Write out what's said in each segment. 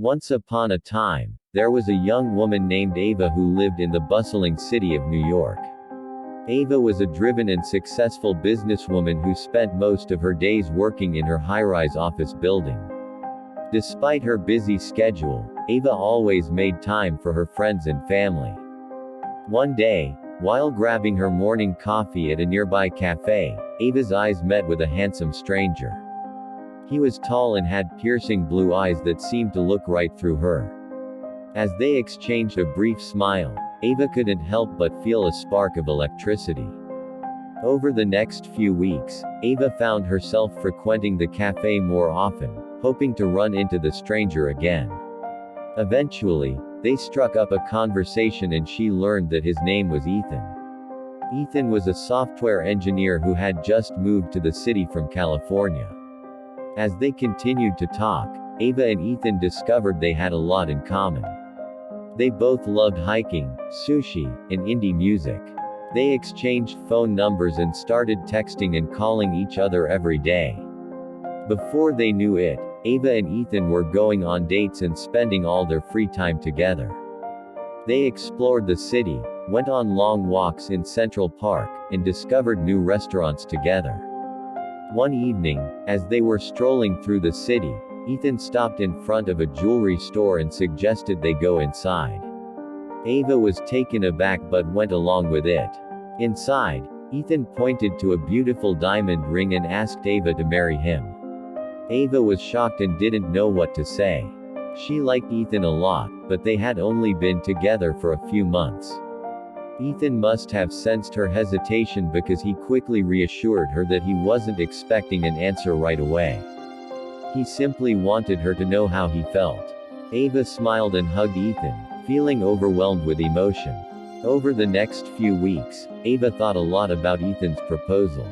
Once upon a time, there was a young woman named Ava who lived in the bustling city of New York. Ava was a driven and successful businesswoman who spent most of her days working in her high-rise office building. Despite her busy schedule, Ava always made time for her friends and family. One day, while grabbing her morning coffee at a nearby cafe, Ava's eyes met with a handsome stranger. He was tall and had piercing blue eyes that seemed to look right through her. As they exchanged a brief smile, Ava couldn't help but feel a spark of electricity. Over the next few weeks, Ava found herself frequenting the cafe more often, hoping to run into the stranger again. Eventually, they struck up a conversation and she learned that his name was Ethan. Ethan was a software engineer who had just moved to the city from California. As they continued to talk, Ava and Ethan discovered they had a lot in common. They both loved hiking, sushi, and indie music. They exchanged phone numbers and started texting and calling each other every day. Before they knew it, Ava and Ethan were going on dates and spending all their free time together. They explored the city, went on long walks in Central Park, and discovered new restaurants together. One evening, as they were strolling through the city, Ethan stopped in front of a jewelry store and suggested they go inside. Ava was taken aback but went along with it. Inside, Ethan pointed to a beautiful diamond ring and asked Ava to marry him. Ava was shocked and didn't know what to say. She liked Ethan a lot, but they had only been together for a few months. Ethan must have sensed her hesitation because he quickly reassured her that he wasn't expecting an answer right away. He simply wanted her to know how he felt. Ava smiled and hugged Ethan, feeling overwhelmed with emotion. Over the next few weeks, Ava thought a lot about Ethan's proposal.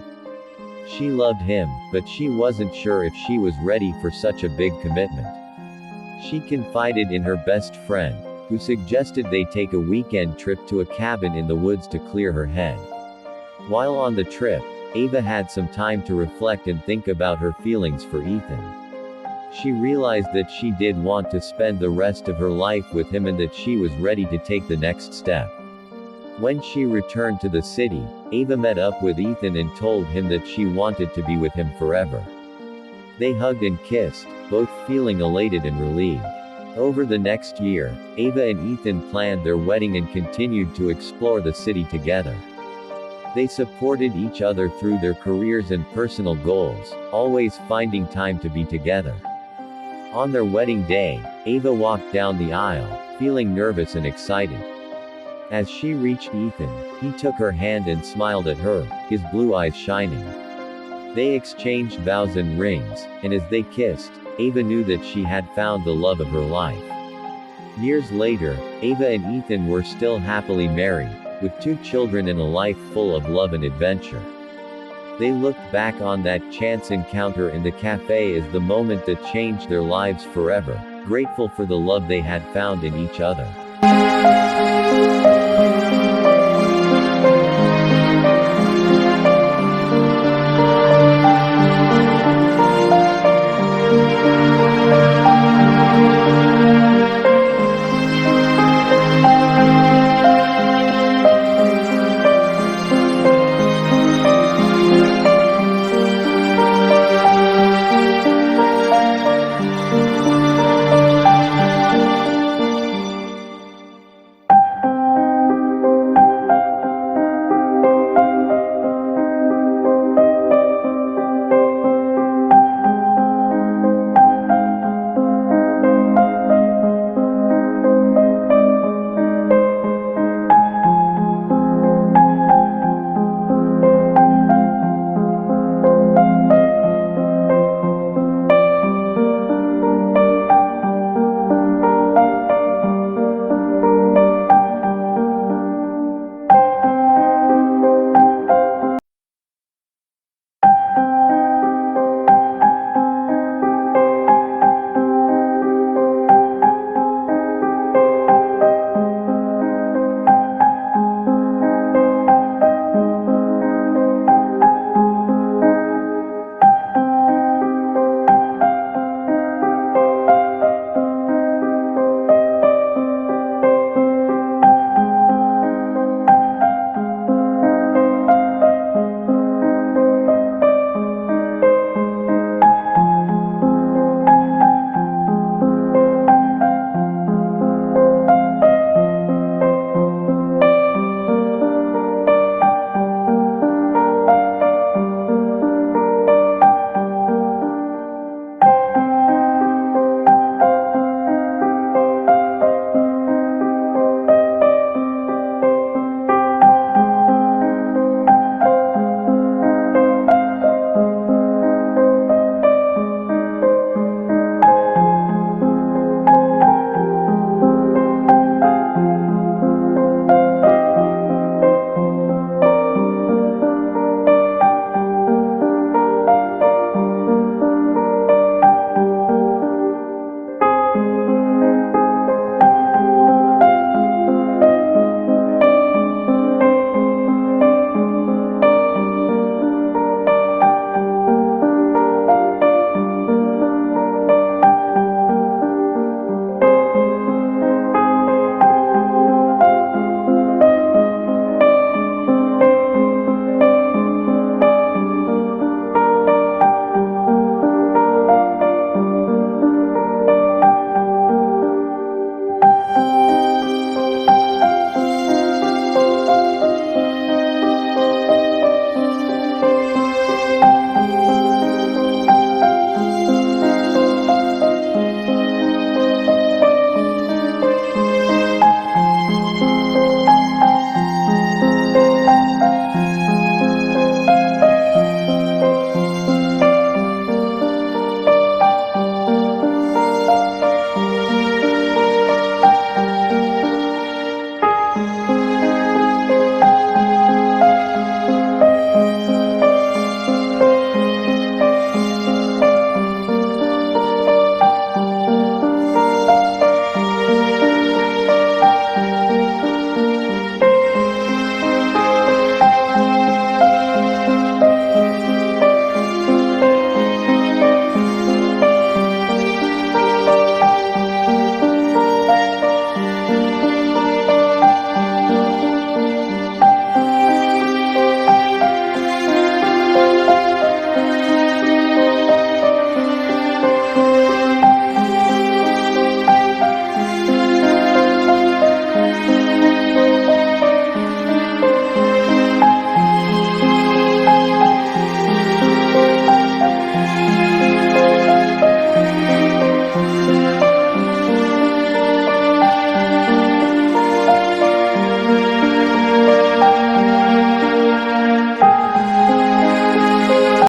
She loved him, but she wasn't sure if she was ready for such a big commitment. She confided in her best friend, who suggested they take a weekend trip to a cabin in the woods to clear her head. While on the trip, Ava had some time to reflect and think about her feelings for Ethan. She realized that she did want to spend the rest of her life with him and that she was ready to take the next step. When she returned to the city, Ava met up with Ethan and told him that she wanted to be with him forever. They hugged and kissed, both feeling elated and relieved. Over the next year, Ava and Ethan planned their wedding and continued to explore the city together. They supported each other through their careers and personal goals, always finding time to be together. On their wedding day, Ava walked down the aisle, feeling nervous and excited. As she reached Ethan, he took her hand and smiled at her, his blue eyes shining. They exchanged vows and rings, and as they kissed, Ava knew that she had found the love of her life. Years later, Ava and Ethan were still happily married, with 2 children and a life full of love and adventure. They looked back on that chance encounter in the cafe as the moment that changed their lives forever, grateful for the love they had found in each other.